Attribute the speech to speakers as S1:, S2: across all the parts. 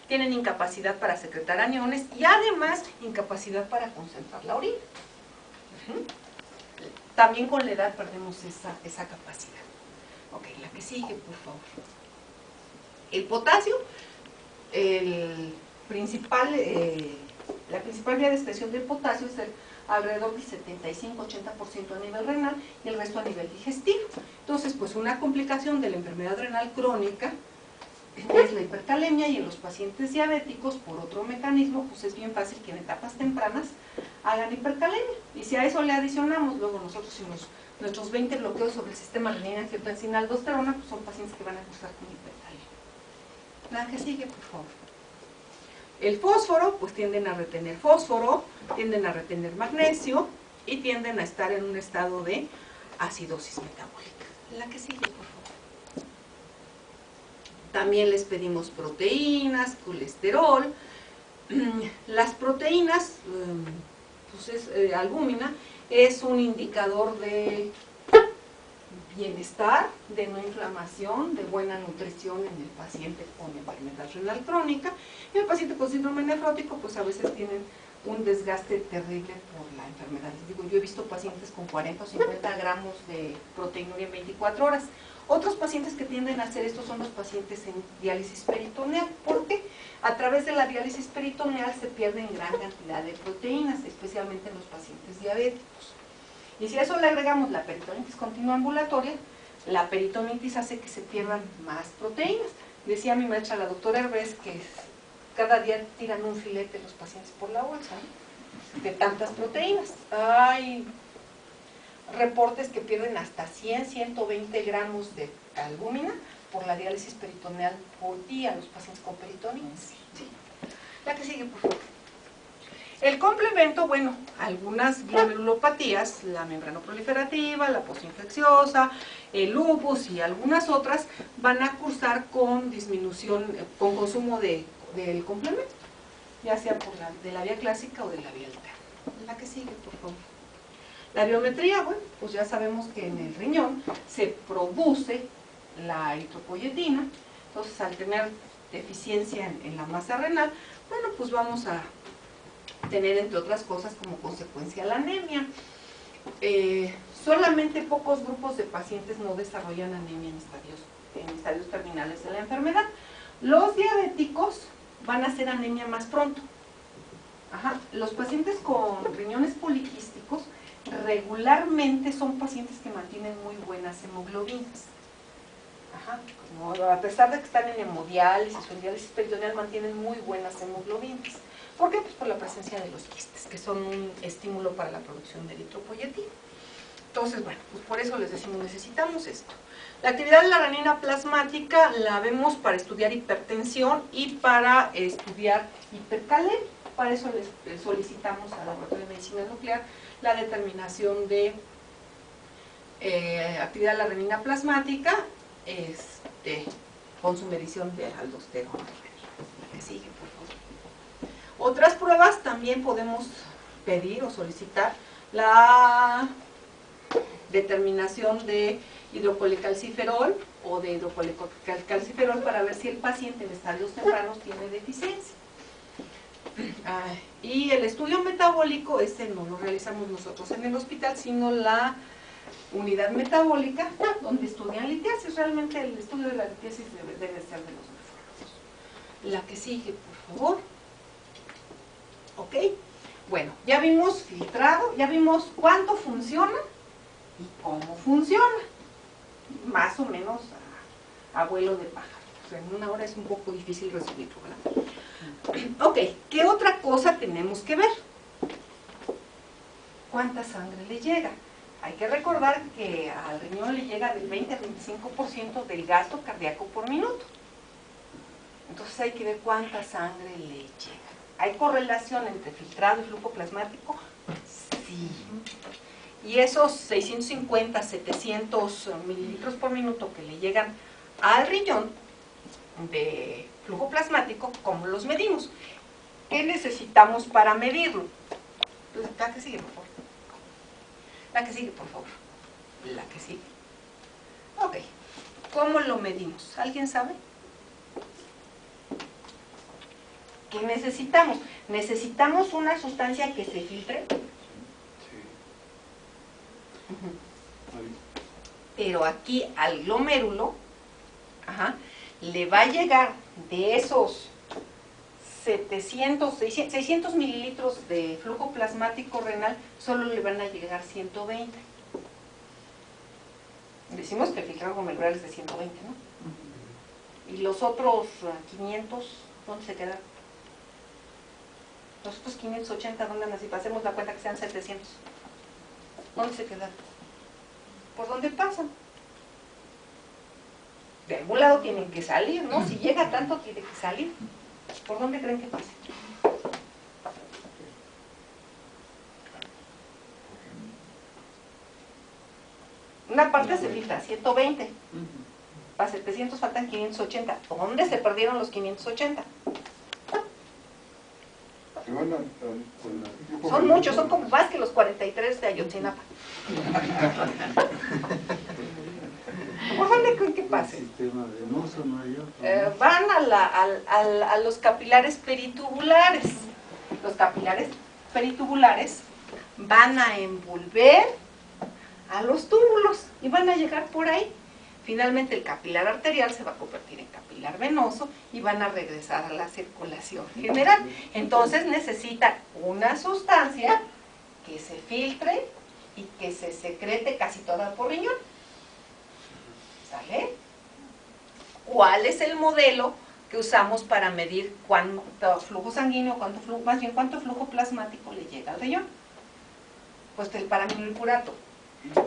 S1: tienen incapacidad para secretar aniones y además incapacidad para concentrar la orina. También con la edad perdemos esa capacidad. Ok, la que sigue, por favor. El potasio, la principal vía de expresión del potasio es alrededor del 75-80% a nivel renal y el resto a nivel digestivo. Entonces, pues una complicación de la enfermedad renal crónica es la hipercalemia, y en los pacientes diabéticos, por otro mecanismo, pues es bien fácil que en etapas tempranas hagan hipercalemia. Y si a eso le adicionamos luego nosotros nuestros 20 bloqueos sobre el sistema renina-angiotensina aldosterona, pues son pacientes que van a cursar con hipercalemia. La que sigue, por favor. El fósforo, pues tienden a retener fósforo, tienden a retener magnesio y tienden a estar en un estado de acidosis metabólica. La que sigue, por favor. También les pedimos proteínas, colesterol. Las proteínas, pues albúmina, es un indicador de bienestar, de no inflamación, de buena nutrición en el paciente con enfermedad renal crónica. Y el paciente con síndrome nefrótico, pues a veces tienen un desgaste terrible por la enfermedad. Les digo, yo he visto pacientes con 40 o 50 gramos de proteinuria en 24 horas. Otros pacientes que tienden a hacer esto son los pacientes en diálisis peritoneal, porque a través de la diálisis peritoneal se pierden gran cantidad de proteínas, especialmente en los pacientes diabéticos. Y si a eso le agregamos la peritonitis continua ambulatoria, la peritonitis hace que se pierdan más proteínas. Decía mi maestra, la doctora Herbes, que cada día tiran un filete los pacientes por la bolsa, ¿no?, de tantas proteínas. Hay reportes que pierden hasta 100, 120 gramos de albúmina por la diálisis peritoneal por día los pacientes con peritonitis. Sí. La que sigue, por favor. El complemento, bueno, algunas glomerulopatías, la membranoproliferativa, la postinfecciosa, el lupus y algunas otras van a cursar con disminución, con consumo del complemento, ya sea de la vía clásica o de la vía alterna. La que sigue, por favor. La biometría, bueno, pues ya sabemos que en el riñón se produce la eritropoyetina, entonces al tener deficiencia en la masa renal, bueno, pues vamos a tener, entre otras cosas, como consecuencia la anemia. Solamente pocos grupos de pacientes no desarrollan anemia en estadios terminales de la enfermedad. Los diabéticos van a hacer anemia más pronto. Los pacientes con riñones poliquísticos regularmente son pacientes que mantienen muy buenas hemoglobinas. A pesar de que están en hemodiálisis o en diálisis peritoneal, mantienen muy buenas hemoglobinas. ¿Por qué? Pues por la presencia de los quistes, que son un estímulo para la producción de eritropoyetina. Entonces, bueno, pues por eso les decimos, necesitamos esto. La actividad de la renina plasmática la vemos para estudiar hipertensión y para estudiar hipercalemia. Para eso les solicitamos al Laboratorio de Medicina Nuclear la determinación de actividad de la renina plasmática con su medición de aldosterona. La que sigue, por favor. Otras pruebas también podemos pedir o solicitar la determinación de hidrocolecalciferol o de hidrocolecalciferol para ver si el paciente en estadios tempranos tiene deficiencia. Y el estudio metabólico, no lo realizamos nosotros en el hospital, sino la unidad metabólica, donde estudian litiasis. Realmente el estudio de la litiasis debe ser de los nefrólogos. La que sigue, por favor. ¿Ok? Bueno, ya vimos filtrado, ya vimos cuánto funciona y cómo funciona. Más o menos a vuelo de pájaro. O sea, en una hora es un poco difícil resumirlo, ¿verdad? Ok, ¿qué otra cosa tenemos que ver? ¿Cuánta sangre le llega? Hay que recordar que al riñón le llega del 20 al 25% del gasto cardíaco por minuto. Entonces hay que ver cuánta sangre le llega. ¿Hay correlación entre filtrado y flujo plasmático? Sí. Y esos 650, 700 mililitros por minuto que le llegan al riñón de flujo plasmático, ¿cómo los medimos? ¿Qué necesitamos para medirlo? Entonces, la que sigue, por favor. La que sigue, por favor. La que sigue. Ok. ¿Cómo lo medimos? ¿Alguien sabe? ¿Qué necesitamos? Necesitamos una sustancia que se filtre. Pero aquí al glomérulo, le va a llegar de esos 600 mililitros de flujo plasmático renal, solo le van a llegar 120. Decimos que el filtrado glomerular es de 120, ¿no? Y los otros 500, ¿dónde se quedan? Los otros 580, ¿dónde andan? Si pasemos la cuenta que sean 700. ¿Dónde se quedan? ¿Por dónde pasan? De algún lado tienen que salir, ¿no? Si llega tanto, tiene que salir. ¿Por dónde creen que pase? Una parte se filtra, 120. Para 700 faltan 580. ¿Dónde se perdieron los 580? Son muchos, son como más que los 43 de Ayotzinapa. ¿Por dónde creen que pase? Van a los capilares peritubulares. Los capilares peritubulares van a envolver a los túbulos y van a llegar por ahí. Finalmente el capilar arterial se va a convertir en capilar venoso y van a regresar a la circulación general. Entonces necesita una sustancia que se filtre y que se secrete casi toda por riñón. ¿Sale? ¿Cuál es el modelo que usamos para medir cuánto flujo sanguíneo, cuánto flujo plasmático le llega al riñón? Pues el paraminilpurato.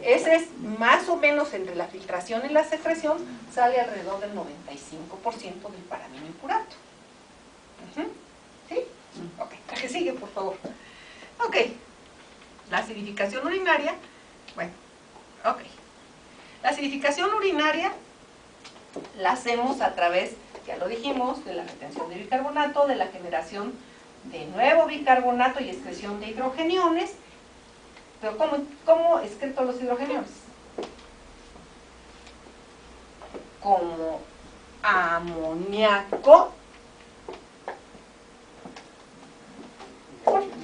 S1: Ese es más o menos entre la filtración y la secreción, sale alrededor del 95% del paraminilpurato. ¿Sí? Ok, la que sigue, por favor. Ok, la acidificación urinaria. Bueno, ok. La acidificación urinaria la hacemos a través, ya lo dijimos, de la retención de bicarbonato, de la generación de nuevo bicarbonato y excreción de hidrogeniones. Pero ¿cómo excreto los hidrogeniones? Como amoníaco.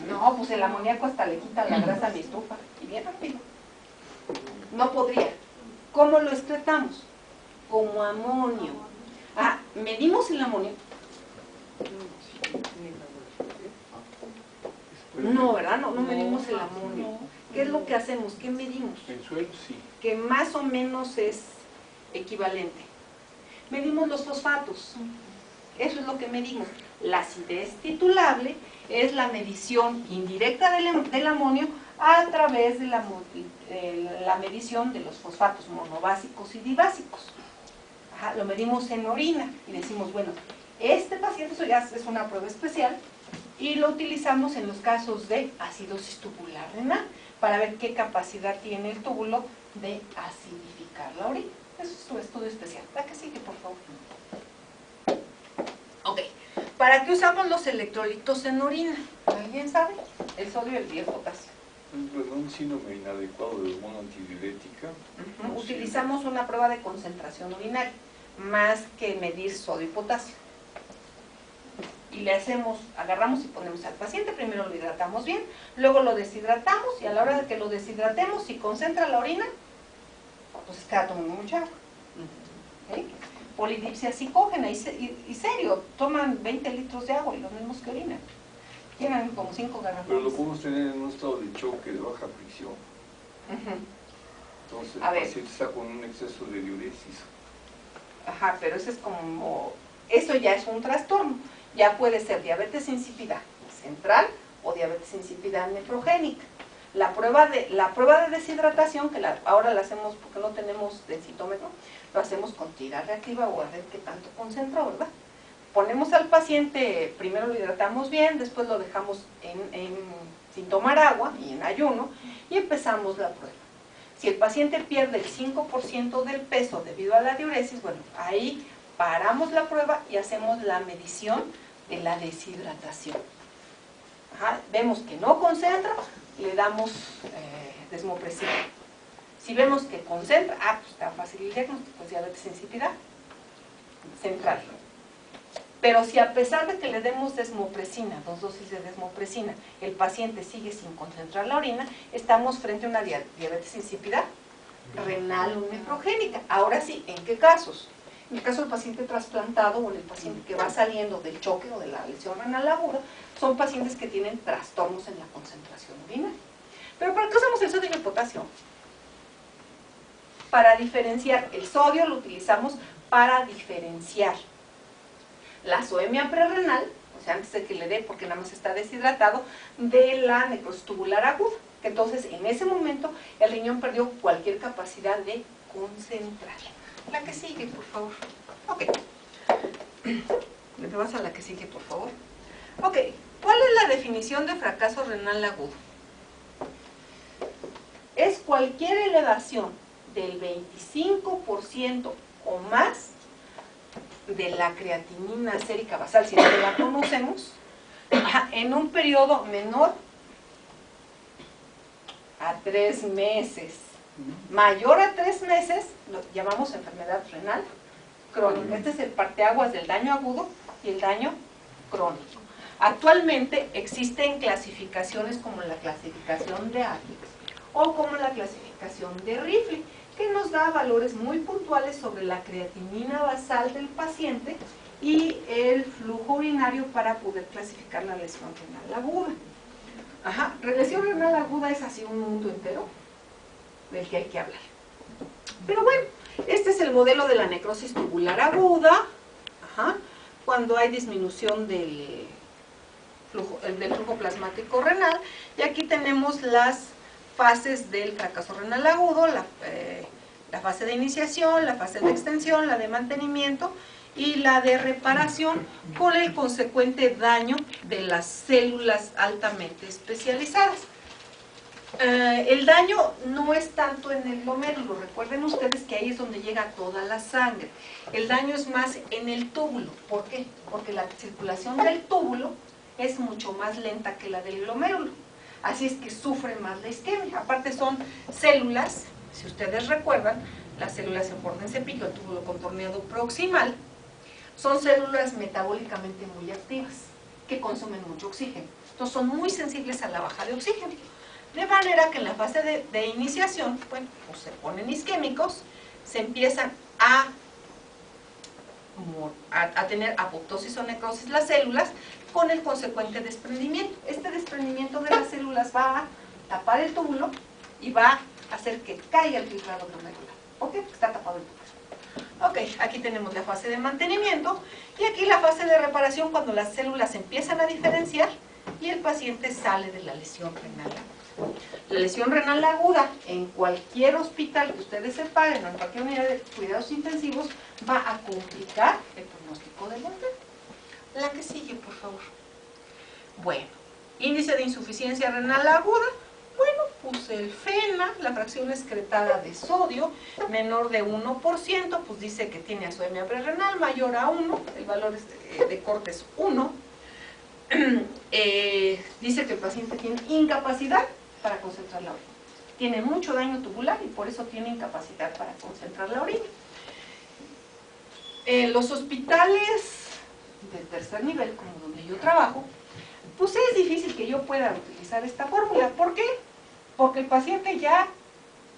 S1: No, pues el amoníaco hasta le quita la grasa a mi estufa. Y bien rápido. No podría. ¿Cómo lo excretamos? Como amonio. ¿Medimos el amonio? No, ¿verdad? No medimos el amonio. ¿Qué es lo que hacemos? ¿Qué medimos?
S2: En suelo sí.
S1: Que más o menos es equivalente. Medimos los fosfatos. Eso es lo que medimos. La acidez titulable es la medición indirecta del amonio a través de la medición de los fosfatos monobásicos y dibásicos. Lo medimos en orina y decimos, bueno, este paciente, eso ya es una prueba especial, y lo utilizamos en los casos de acidosis tubular renal para ver qué capacidad tiene el túbulo de acidificar la orina. Eso es su estudio especial. ¿La que sigue, por favor? Ok. ¿Para qué usamos los electrolitos en orina? ¿Alguien sabe? El sodio y el potasio.
S2: Un síndrome inadecuado de hormona antidiurética.
S1: Utilizamos una prueba de concentración urinaria, más que medir sodio y potasio. Y le hacemos, agarramos y ponemos al paciente, primero lo hidratamos bien, luego lo deshidratamos y a la hora de que lo deshidratemos, si concentra la orina, pues está tomando mucha agua. ¿Okay? Polidipsia psicógena y serio, toman 20 litros de agua y los mismos que orinan. Llenan como 5 garrafones.
S2: Pero lo podemos tener en un estado de choque, de baja fricción. Entonces el paciente está con un exceso de diuresis.
S1: Pero eso es como, eso ya es un trastorno. Ya puede ser diabetes insípida central o diabetes insípida nefrogénica. La prueba de deshidratación, que ahora la hacemos porque no tenemos densitómetro, lo hacemos con tira reactiva o a ver qué tanto concentra, ¿verdad? Ponemos al paciente, primero lo hidratamos bien, después lo dejamos sin tomar agua y en ayuno y empezamos la prueba. Si el paciente pierde el 5% del peso debido a la diuresis, bueno, ahí paramos la prueba y hacemos la medición de la deshidratación. Vemos que no concentra, le damos desmopresivo. Si vemos que concentra, pues está fácil el diagnóstico, es diabetes insípida central. Pero si a pesar de que le demos desmopresina, 2 dosis de desmopresina, el paciente sigue sin concentrar la orina, estamos frente a una diabetes insípida renal o nefrogénica. Ahora sí, ¿en qué casos? En el caso del paciente trasplantado o en el paciente que va saliendo del choque o de la lesión renal aguda, son pacientes que tienen trastornos en la concentración urinaria. ¿Pero para qué usamos el sodio y el potasio? Para diferenciar. El sodio lo utilizamos para diferenciar la azoemia prerrenal, o sea, antes de que le dé porque nada más está deshidratado, de la necrosis tubular aguda. Entonces, en ese momento, el riñón perdió cualquier capacidad de concentrar. La que sigue, por favor. Ok. Me vas a la que sigue, por favor. Ok. ¿Cuál es la definición de fracaso renal agudo? Es cualquier elevación del 25% o más de la creatinina sérica basal, si no la conocemos, en un periodo menor a 3 meses. Mayor a 3 meses, lo llamamos enfermedad renal crónica. Este es el parteaguas del daño agudo y el daño crónico. Actualmente existen clasificaciones como la clasificación de Atkins o como la clasificación de Rifle, que nos da valores muy puntuales sobre la creatinina basal del paciente y el flujo urinario para poder clasificar la lesión renal aguda. Ajá, lesión renal aguda es así un mundo entero del que hay que hablar. Pero bueno, este es el modelo de la necrosis tubular aguda, cuando hay disminución del flujo plasmático renal, y aquí tenemos las fases del fracaso renal agudo, la fase de iniciación, la fase de extensión, la de mantenimiento y la de reparación, con el consecuente daño de las células altamente especializadas. El daño no es tanto en el glomérulo, recuerden ustedes que ahí es donde llega toda la sangre. El daño es más en el túbulo. ¿Por qué? Porque la circulación del túbulo es mucho más lenta que la del glomérulo. Así es que sufre más la isquemia. Aparte son células, si ustedes recuerdan, las células en borde en cepillo, el túbulo contorneado proximal, son células metabólicamente muy activas, que consumen mucho oxígeno. Entonces son muy sensibles a la baja de oxígeno. De manera que en la fase de iniciación, bueno, pues se ponen isquémicos, se empiezan a tener apoptosis o necrosis las células, con el consecuente desprendimiento. Este desprendimiento de las células va a tapar el túbulo y va a hacer que caiga el filtrado glomerular. ¿Por qué? Porque está tapado el túbulo. Ok, aquí tenemos la fase de mantenimiento y aquí la fase de reparación, cuando las células empiezan a diferenciar y el paciente sale de la lesión renal aguda. La lesión renal aguda en cualquier hospital que ustedes se paguen o en cualquier unidad de cuidados intensivos va a complicar el pronóstico del enfermo. La que sigue, por favor. Bueno, índice de insuficiencia renal aguda. Bueno, pues el FENA, la fracción excretada de sodio, menor de 1%, pues dice que tiene azoemia prerrenal, mayor a 1, el valor de corte es 1. Dice que el paciente tiene incapacidad para concentrar la orina. Tiene mucho daño tubular y por eso tiene incapacidad para concentrar la orina. Los hospitales de tercer nivel, como donde yo trabajo, pues es difícil que yo pueda utilizar esta fórmula. ¿Por qué? Porque el paciente ya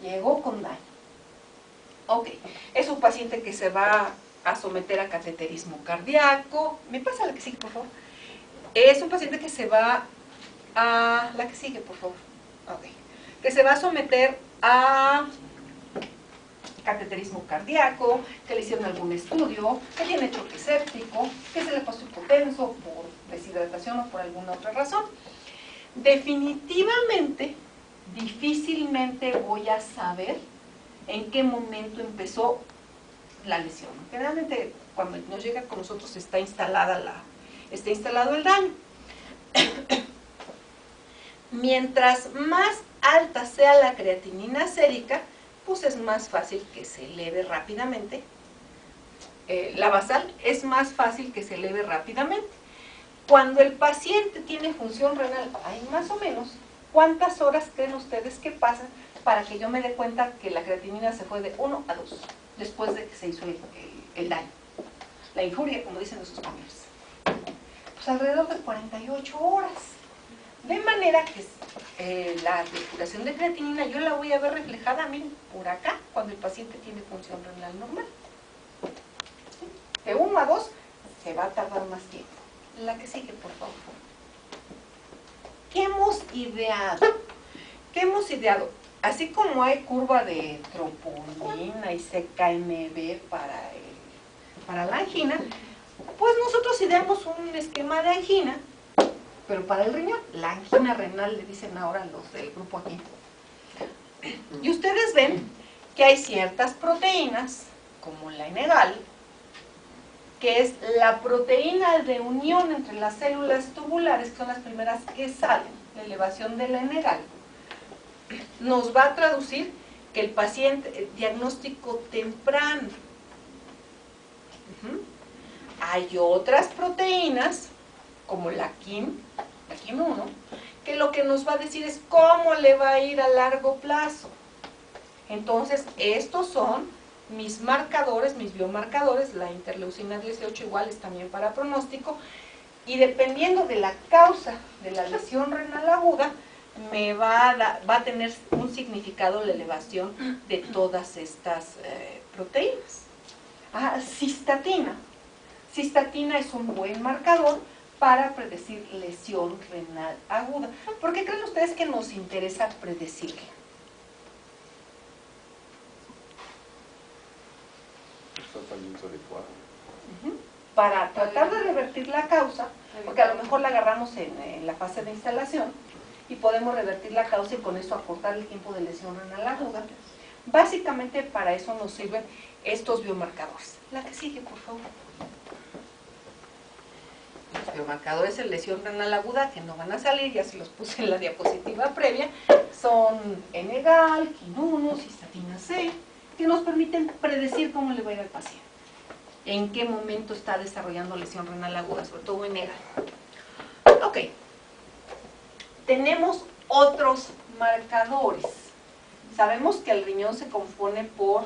S1: llegó con daño. Ok, es un paciente que se va a someter a cateterismo cardíaco. ¿Me pasa la que sigue, por favor? Es un paciente que se va a... La que sigue, por favor. Ok. Que se va a someter a cateterismo cardíaco, que le hicieron algún estudio, que tiene choque séptico, que se le pasó hipotenso por deshidratación o por alguna otra razón. Definitivamente, difícilmente voy a saber en qué momento empezó la lesión. Generalmente, cuando nos llega con nosotros está instalado el daño. Mientras más alta sea la creatinina sérica, pues es más fácil que se eleve rápidamente. La basal es más fácil que se eleve rápidamente. Cuando el paciente tiene función renal, hay más o menos, ¿cuántas horas creen ustedes que pasan para que yo me dé cuenta que la creatinina se fue de 1 a 2 después de que se hizo el daño? La injuria, como dicen los españoles. Pues alrededor de 48 horas. De manera que la depuración de creatinina yo la voy a ver reflejada, miren, por acá, cuando el paciente tiene función renal normal. De 1 a 2 se va a tardar más tiempo. La que sigue, por favor. ¿Qué hemos ideado? ¿Qué hemos ideado? Así como hay curva de troponina y CKMB para la angina, pues nosotros ideamos un esquema de angina, pero para el riñón, la angina renal le dicen ahora los del grupo aquí. Y ustedes ven que hay ciertas proteínas, como la Enegal, que es la proteína de unión entre las células tubulares, que son las primeras que salen, la elevación de la Enegal, nos va a traducir que el paciente, diagnóstico temprano. Hay otras proteínas, como la KIM1, que lo que nos va a decir es cómo le va a ir a largo plazo. Entonces, estos son mis marcadores, mis biomarcadores, la interleucina 18 igual es también para pronóstico, y dependiendo de la causa de la lesión renal aguda, me va a tener un significado la elevación de todas estas proteínas. Cistatina. Cistatina es un buen marcador para predecir lesión renal aguda. ¿Por qué creen ustedes que nos interesa predecirla?
S2: Tratamiento adecuado.
S1: Para tratar de revertir la causa, porque a lo mejor la agarramos en la fase de instalación y podemos revertir la causa y con eso acortar el tiempo de lesión renal aguda. Básicamente para eso nos sirven estos biomarcadores. La que sigue, por favor. Los biomarcadores de lesión renal aguda, que no van a salir, ya se los puse en la diapositiva previa, son Enegal, KIM1, cistatina C, que nos permiten predecir cómo le va a ir al paciente, en qué momento está desarrollando lesión renal aguda, sobre todo Enegal. Ok, tenemos otros marcadores. Sabemos que el riñón se compone por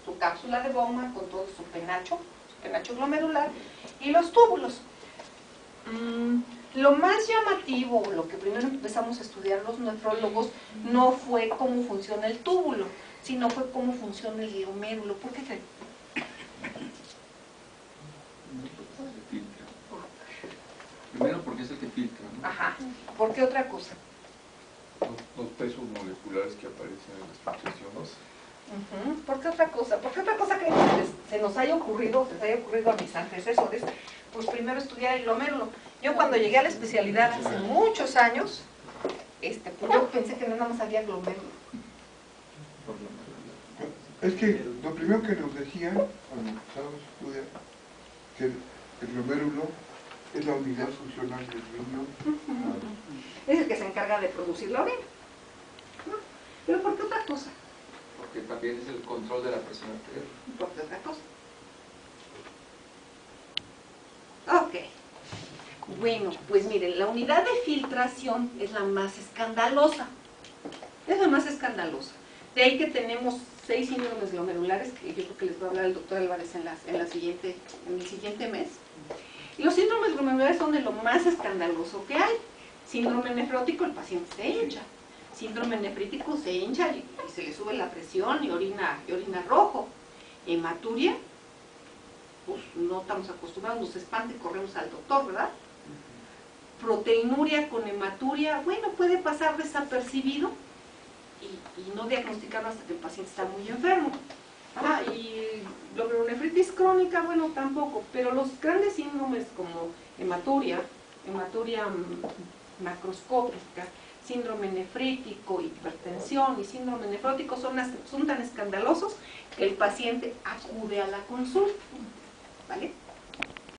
S1: su cápsula de Bowman con todo su penacho glomerular y los túbulos. Lo más llamativo, lo que primero empezamos a estudiar los nefrólogos, no fue cómo funciona el túbulo, sino fue cómo funciona el glomérulo. ¿Por qué creen?
S3: Primero porque es el que filtra, ¿no?
S1: Ajá. ¿Por qué otra cosa?
S2: Los pesos moleculares que aparecen en las filtraciones.
S1: ¿Por qué otra cosa? ¿Por qué otra cosa que se nos haya ocurrido, a mis antecesores? Pues primero estudiar el glomérulo. Yo cuando llegué a la especialidad hace muchos años, pues yo pensé que nada más había glomérulo.
S4: Es que lo primero que nos decían cuando empezamos a estudiar, que el glomérulo es la unidad funcional del riñón.
S1: Es el que se encarga de producir la orina. ¿Pero por qué otra cosa?
S3: Porque también es el control de la presión arterial.
S1: ¿Por qué otra cosa? Ok. Bueno, pues miren, la unidad de filtración es la más escandalosa. Es la más escandalosa. De ahí que tenemos 6 síndromes glomerulares, que yo creo que les va a hablar el doctor Álvarez en el siguiente mes. Y los síndromes glomerulares son de lo más escandaloso que hay. Síndrome nefrótico, el paciente se hincha. Síndrome nefrítico, se hincha y se le sube la presión y orina rojo. Hematuria, pues no estamos acostumbrados, nos espanta y corremos al doctor, ¿verdad? Proteinuria con hematuria, bueno, puede pasar desapercibido y no diagnosticarlo hasta que el paciente está muy enfermo. Y glomerulonefritis crónica, bueno, tampoco, pero los grandes síndromes como hematuria macroscópica, síndrome nefrítico, hipertensión y síndrome nefrótico son tan escandalosos que el paciente acude a la consulta, ¿vale?